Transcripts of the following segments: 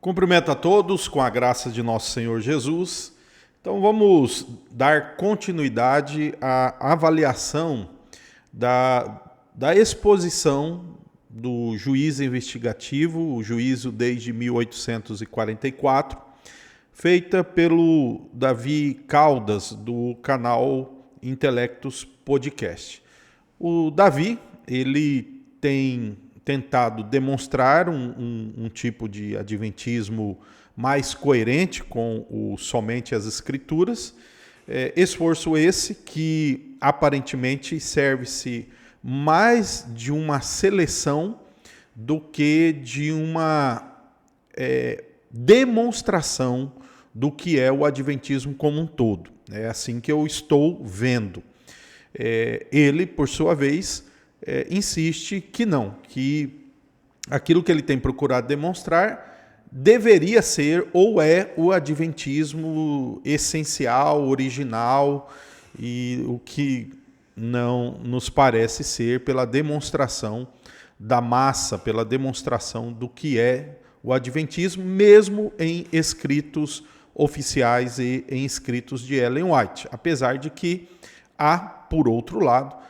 Cumprimento a todos com a graça de nosso Senhor Jesus. Então vamos dar continuidade à avaliação da exposição do juízo investigativo, o juízo desde 1844, feita pelo Davi Caldas, do canal Intelectus Podcast. O Davi, ele tem tentado demonstrar um tipo de adventismo mais coerente com somente as Escrituras, esforço esse que aparentemente serve-se mais de uma seleção do que de uma demonstração do que é o adventismo como um todo. É assim que eu estou vendo. Ele, por sua vez, insiste que não, que aquilo que ele tem procurado demonstrar deveria ser ou é o adventismo essencial, original, e o que não nos parece ser pela demonstração da massa, pela demonstração do que é o adventismo, mesmo em escritos oficiais e em escritos de Ellen White, apesar de que há, por outro lado,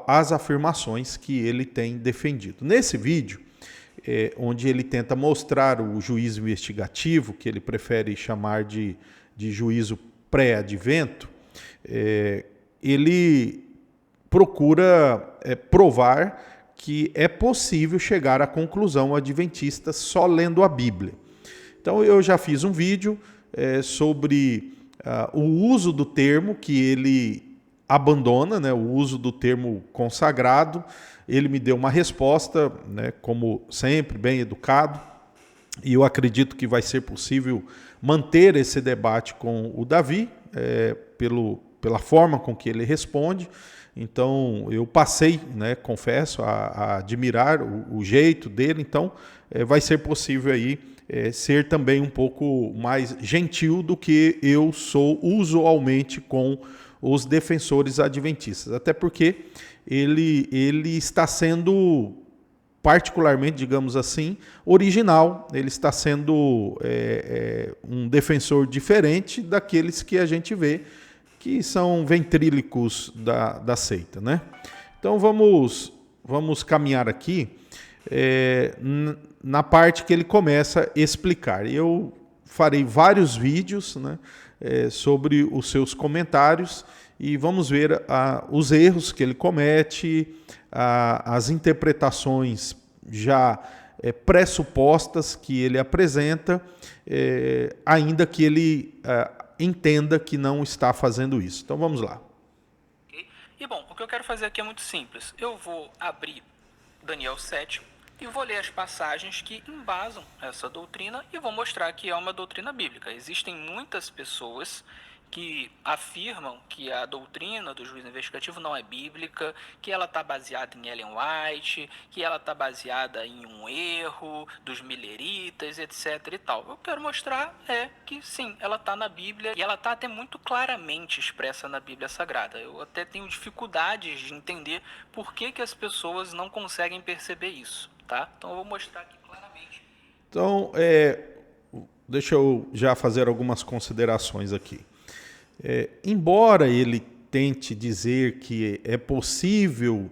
as afirmações que ele tem defendido. Nesse vídeo, onde ele tenta mostrar o juízo investigativo, que ele prefere chamar de juízo pré-advento, ele procura provar que é possível chegar à conclusão adventista só lendo a Bíblia. Então eu já fiz um vídeo sobre o uso do termo que ele abandona, né, o uso do termo consagrado. Ele me deu uma resposta, né, como sempre, bem educado, e eu acredito que vai ser possível manter esse debate com o Davi, pela forma com que ele responde. Então, eu passei, né, confesso, a admirar o jeito dele. Então, vai ser possível aí ser também um pouco mais gentil do que eu sou usualmente com os defensores adventistas. Até porque ele está sendo particularmente, digamos assim, original. Ele está sendo um defensor diferente daqueles que a gente vê que são ventrílicos da seita, né? Então vamos caminhar aqui na parte que ele começa a explicar. Eu farei vários vídeos, né, sobre os seus comentários e vamos ver os erros que ele comete, as interpretações já pressupostas que ele apresenta, ainda que ele entenda que não está fazendo isso. Então vamos lá. E bom, o que eu quero fazer aqui é muito simples. Eu vou abrir Daniel 7 e vou ler as passagens que embasam essa doutrina e vou mostrar que é uma doutrina bíblica. Existem muitas pessoas que afirmam que a doutrina do juízo investigativo não é bíblica, que ela está baseada em Ellen White, que ela está baseada em um erro dos milleritas, etc. e tal. Eu quero mostrar que sim, ela está na Bíblia e ela está até muito claramente expressa na Bíblia Sagrada. Eu até tenho dificuldades de entender por que as pessoas não conseguem perceber isso, tá? Então eu vou mostrar aqui claramente. Então, deixa eu já fazer algumas considerações aqui. Embora ele tente dizer que é possível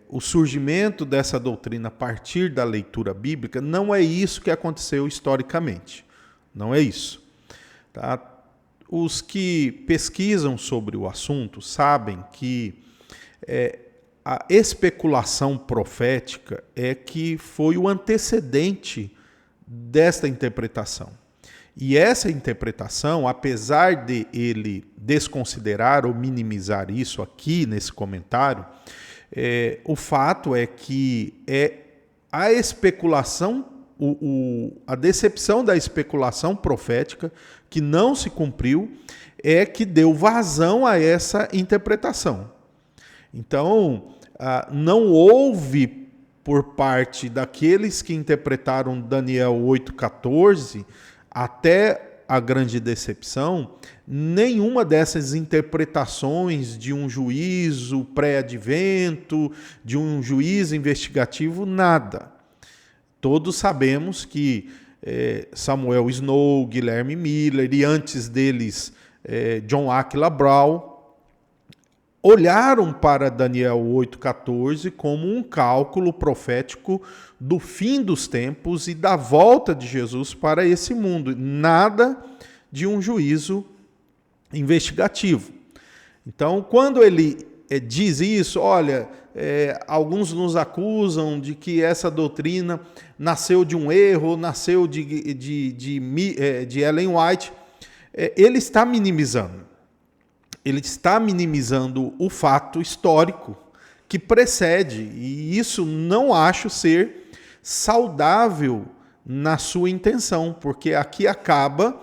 o surgimento dessa doutrina a partir da leitura bíblica, não é isso que aconteceu historicamente. Não é isso. Tá? Os que pesquisam sobre o assunto sabem que a especulação profética é que foi o antecedente desta interpretação. E essa interpretação, apesar de ele desconsiderar ou minimizar isso aqui nesse comentário, o fato é que a especulação, a decepção da especulação profética que não se cumpriu é que deu vazão a essa interpretação. Então, não houve por parte daqueles que interpretaram Daniel 8,14 até a grande decepção, nenhuma dessas interpretações de um juízo pré-advento, de um juízo investigativo, nada. Todos sabemos que Samuel Snow, Guilherme Miller e antes deles John Aquila Brown, olharam para Daniel 8,14 como um cálculo profético do fim dos tempos e da volta de Jesus para esse mundo. Nada de um juízo investigativo. Então, quando ele diz isso, olha, alguns nos acusam de que essa doutrina nasceu de um erro, nasceu de Ellen White, ele está minimizando. Ele está minimizando o fato histórico que precede, e isso não acho ser saudável na sua intenção, porque aqui acaba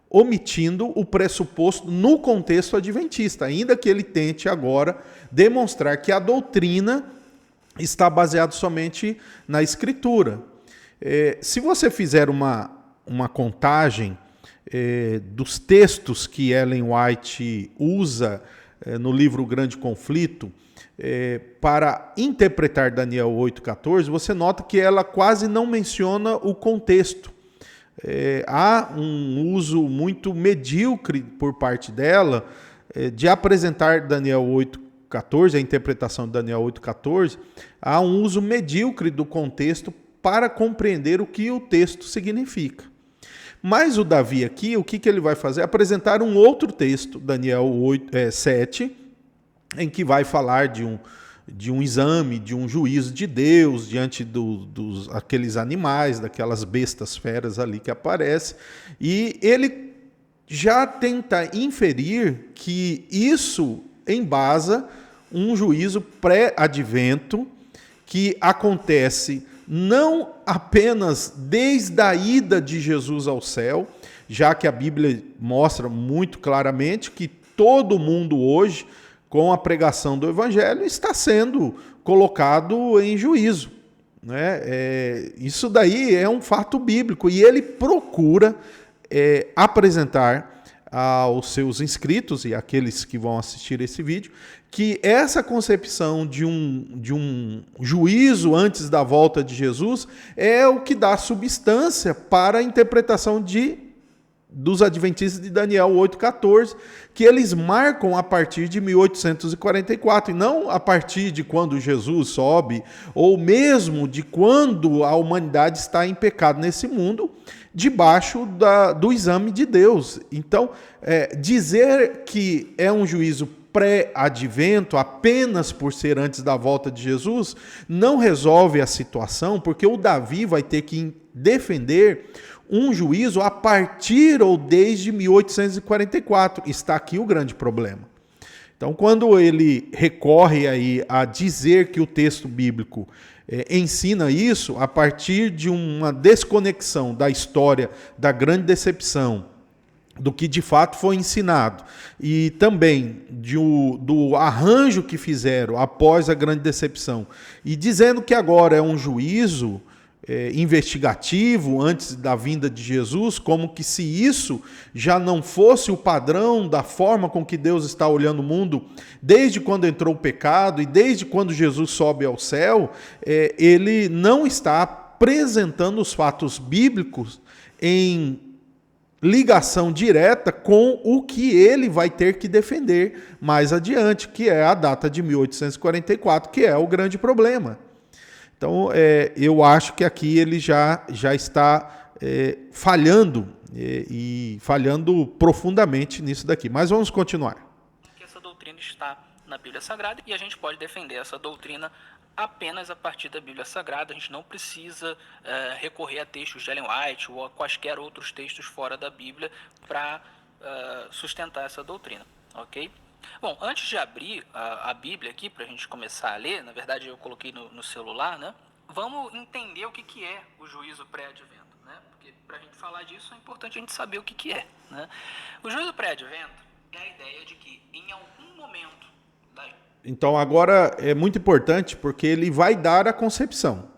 omitindo o pressuposto no contexto adventista, ainda que ele tente agora demonstrar que a doutrina está baseada somente na Escritura. Se você fizer uma contagem dos textos que Ellen White usa no livro O Grande Conflito para interpretar Daniel 8,14, você nota que ela quase não menciona o contexto. Há um uso muito medíocre por parte dela de apresentar Daniel 8,14, a interpretação de Daniel 8,14, há um uso medíocre do contexto para compreender o que o texto significa. Mas o Davi aqui, o que ele vai fazer? Apresentar um outro texto, Daniel 7, em que vai falar de um exame, de um juízo de Deus diante dos aqueles animais, daquelas bestas feras ali que aparecem. E ele já tenta inferir que isso embasa um juízo pré-advento que acontece não apenas desde a ida de Jesus ao céu, já que a Bíblia mostra muito claramente que todo mundo hoje, com a pregação do Evangelho, está sendo colocado em juízo. Isso daí é um fato bíblico, e ele procura apresentar aos seus inscritos e àqueles que vão assistir esse vídeo, que essa concepção de um juízo antes da volta de Jesus é o que dá substância para a interpretação dos adventistas de Daniel 8,14, que eles marcam a partir de 1844, e não a partir de quando Jesus sobe, ou mesmo de quando a humanidade está em pecado nesse mundo, debaixo do exame de Deus. Então, dizer que é um juízo pré-advento, apenas por ser antes da volta de Jesus, não resolve a situação, porque o Davi vai ter que defender um juízo a partir ou desde 1844. Está aqui o grande problema. Então, quando ele recorre aí a dizer que o texto bíblico ensina isso, a partir de uma desconexão da história da grande decepção, do que de fato foi ensinado, e também do arranjo que fizeram após a grande decepção, e dizendo que agora é um juízo investigativo antes da vinda de Jesus, como que se isso já não fosse o padrão da forma com que Deus está olhando o mundo desde quando entrou o pecado e desde quando Jesus sobe ao céu, ele não está apresentando os fatos bíblicos em ligação direta com o que ele vai ter que defender mais adiante, que é a data de 1844, que é o grande problema. Então, eu acho que aqui ele já está falhando, e falhando profundamente nisso daqui. Mas vamos continuar. Que essa doutrina está na Bíblia Sagrada, e a gente pode defender essa doutrina apenas a partir da Bíblia Sagrada. A gente não precisa recorrer a textos de Ellen White ou a quaisquer outros textos fora da Bíblia para sustentar essa doutrina, ok? Bom, antes de abrir a Bíblia aqui, para a gente começar a ler, na verdade eu coloquei no celular, né? Vamos entender o que é o juízo pré-advento, né? Porque para a gente falar disso é importante a gente saber o que é, né? O juízo pré-advento é a ideia de que em algum momento Então agora é muito importante, porque ele vai dar a concepção.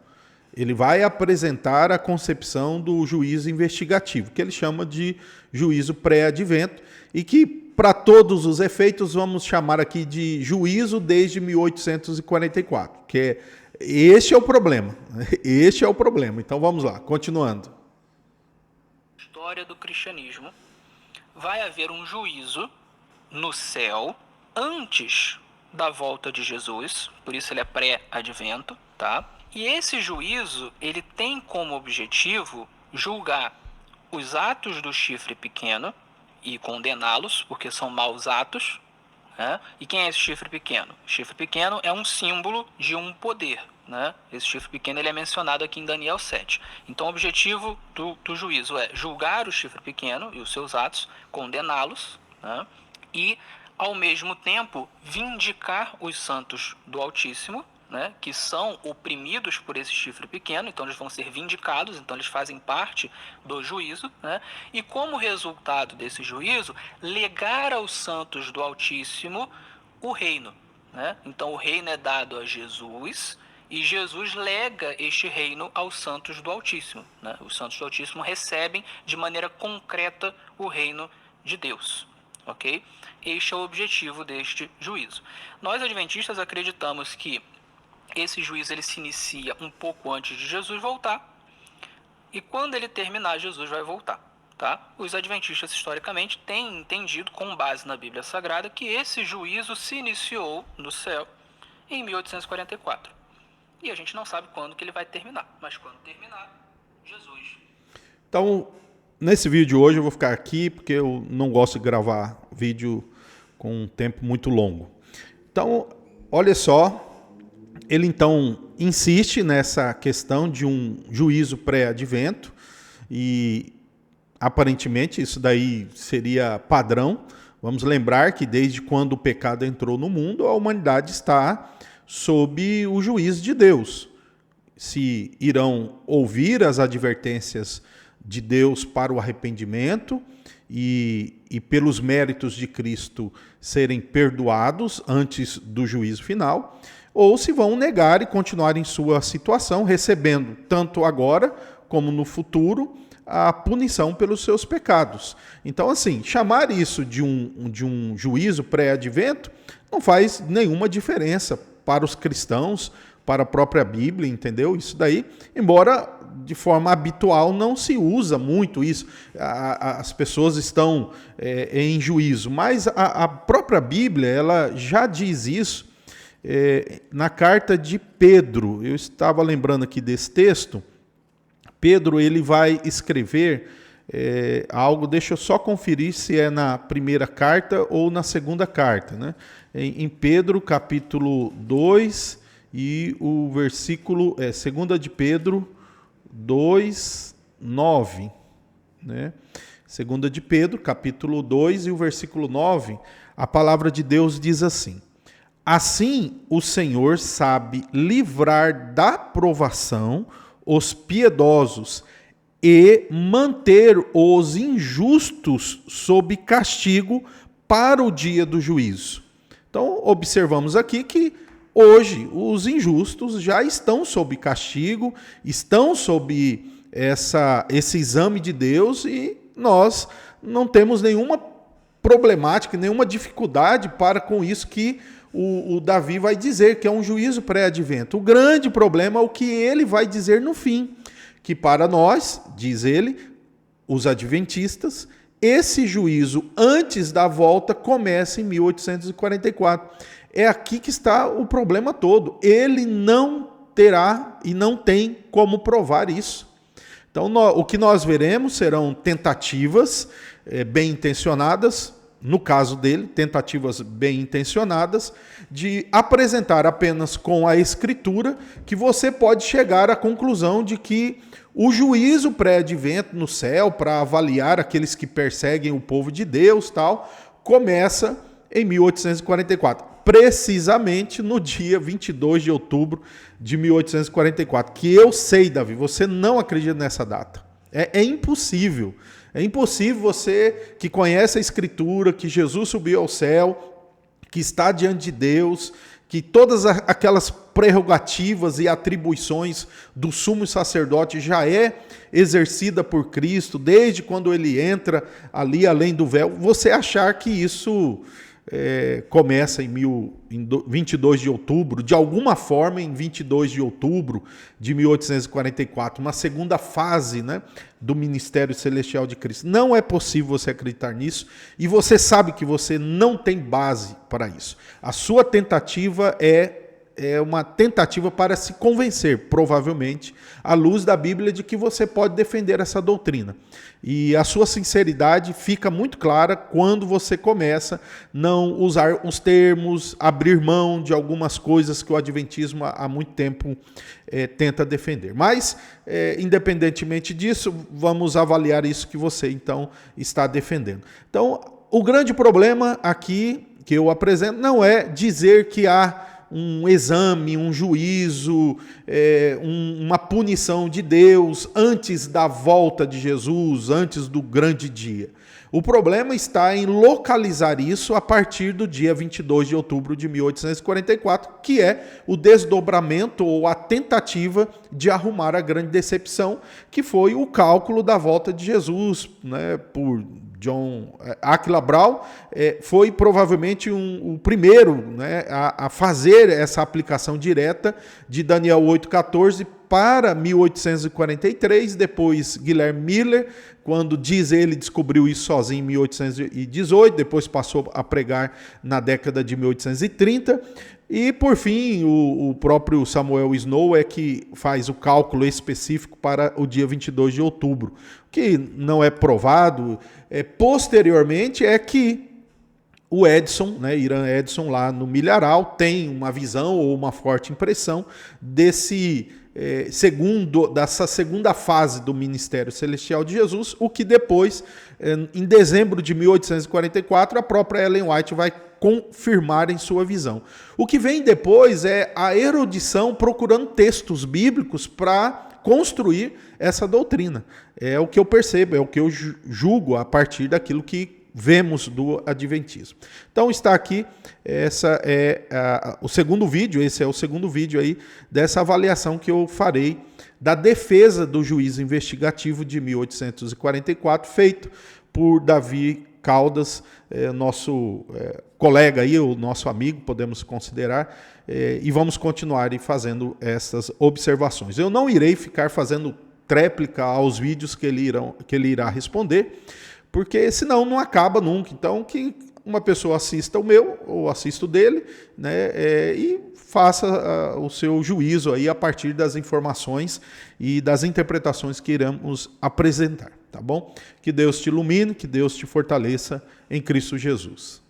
Ele vai apresentar a concepção do juízo investigativo, que ele chama de juízo pré-advento, e que, para todos os efeitos, vamos chamar aqui de juízo desde 1844, que este é o problema. Este é o problema. Então vamos lá, continuando. história do cristianismo, vai haver um juízo no céu antes da volta de Jesus, por isso ele é pré-advento, tá? E esse juízo, ele tem como objetivo julgar os atos do chifre pequeno e condená-los, porque são maus atos, né? E quem é esse chifre pequeno? O chifre pequeno é um símbolo de um poder, né? Esse chifre pequeno ele é mencionado aqui em Daniel 7. Então o objetivo do juízo é julgar o chifre pequeno e os seus atos, condená-los, né? E, ao mesmo tempo, vindicar os santos do Altíssimo, né, que são oprimidos por esse chifre pequeno, então eles vão ser vindicados, então eles fazem parte do juízo, né, e como resultado desse juízo, legar aos santos do Altíssimo o reino, né? Então o reino é dado a Jesus e Jesus lega este reino aos santos do Altíssimo, né? Os santos do Altíssimo recebem de maneira concreta o reino de Deus. Ok? Este é o objetivo deste juízo. Nós adventistas acreditamos que esse juízo ele se inicia um pouco antes de Jesus voltar, e quando ele terminar, Jesus vai voltar. Tá? Os adventistas, historicamente, têm entendido, com base na Bíblia Sagrada, que esse juízo se iniciou no céu em 1844. E a gente não sabe quando que ele vai terminar, mas quando terminar, Jesus. Então, nesse vídeo hoje eu vou ficar aqui, porque eu não gosto de gravar vídeo com um tempo muito longo. Então, olha só. Ele, então, insiste nessa questão de um juízo pré-advento e, aparentemente, isso daí seria padrão. Vamos lembrar que, desde quando o pecado entrou no mundo, a humanidade está sob o juízo de Deus. Se irão ouvir as advertências de Deus para o arrependimento e pelos méritos de Cristo serem perdoados antes do juízo final, ou se vão negar e continuar em sua situação, recebendo, tanto agora como no futuro, a punição pelos seus pecados. Então, assim, chamar isso de um juízo pré-advento não faz nenhuma diferença para os cristãos, para a própria Bíblia, entendeu? Isso daí, embora de forma habitual não se usa muito isso, as pessoas estão em juízo, mas a própria Bíblia, ela já diz isso. Na carta de Pedro, eu estava lembrando aqui desse texto, Pedro ele vai escrever algo, deixa eu só conferir se é na primeira carta ou na segunda carta, né? Em Pedro, capítulo 2, e o versículo, 2 de Pedro 2, 9, né? 2 de Pedro, capítulo 2 e o versículo 9, a palavra de Deus diz assim: assim o Senhor sabe livrar da provação os piedosos e manter os injustos sob castigo para o dia do juízo. Então, observamos aqui que hoje os injustos já estão sob castigo, estão sob esse exame de Deus, e nós não temos nenhuma problemática, nenhuma dificuldade para com isso que o Davi vai dizer, que é um juízo pré-advento. O grande problema é o que ele vai dizer no fim, que para nós, diz ele, os adventistas, esse juízo antes da volta começa em 1844. É aqui que está o problema todo. Ele não terá e não tem como provar isso. Então, o que nós veremos serão tentativas bem intencionadas, no caso dele, tentativas bem intencionadas, de apresentar apenas com a Escritura que você pode chegar à conclusão de que o juízo pré-advento no céu, para avaliar aqueles que perseguem o povo de Deus, tal, começa em 1844, precisamente no dia 22 de outubro de 1844, que eu sei, Davi, você não acredita nessa data. É impossível. É impossível você que conhece a Escritura, que Jesus subiu ao céu, que está diante de Deus, que todas aquelas prerrogativas e atribuições do sumo sacerdote já é exercida por Cristo, desde quando ele entra ali além do véu, você achar que isso começa em 22 de outubro, de alguma forma em 22 de outubro de 1844, uma segunda fase, né, do ministério celestial de Cristo. Não é possível você acreditar nisso e você sabe que você não tem base para isso. A sua tentativa é uma tentativa para se convencer, provavelmente, à luz da Bíblia, de que você pode defender essa doutrina. E a sua sinceridade fica muito clara quando você começa a não usar os termos, abrir mão de algumas coisas que o adventismo há muito tempo tenta defender. Mas, independentemente disso, vamos avaliar isso que você, então, está defendendo. Então, o grande problema aqui que eu apresento não é dizer que há um exame, um juízo, uma punição de Deus antes da volta de Jesus, antes do grande dia. O problema está em localizar isso a partir do dia 22 de outubro de 1844, que é o desdobramento ou a tentativa de arrumar a grande decepção, que foi o cálculo da volta de Jesus, né, por John Aquila Brown. Foi provavelmente o primeiro, né, a fazer essa aplicação direta de Daniel 8,14 para 1843, depois Guilherme Miller, quando diz ele descobriu isso sozinho em 1818, depois passou a pregar na década de 1830, e por fim o próprio Samuel Snow é que faz o cálculo específico para o dia 22 de outubro, que não é provado. Posteriormente é que o Edson, né, Irã Edson, lá no Milharal, tem uma visão ou uma forte impressão dessa segunda fase do ministério celestial de Jesus, o que depois, em dezembro de 1844, a própria Ellen White vai confirmar em sua visão. O que vem depois é a erudição procurando textos bíblicos para construir essa doutrina. É o que eu percebo, é o que eu julgo a partir daquilo que vemos do adventismo. Então está aqui, essa o segundo vídeo, esse é o segundo vídeo aí dessa avaliação que eu farei da defesa do juízo investigativo de 1844, feito por Davi Caldas, nosso colega aí, o nosso amigo, podemos considerar, e vamos continuar aí fazendo essas observações. Eu não irei ficar fazendo tréplica aos vídeos que ele irá responder, porque senão não acaba nunca. Então, que uma pessoa assista o meu, ou assista o dele, né, e faça o seu juízo aí a partir das informações e das interpretações que iremos apresentar, tá bom? Que Deus te ilumine, que Deus te fortaleça em Cristo Jesus.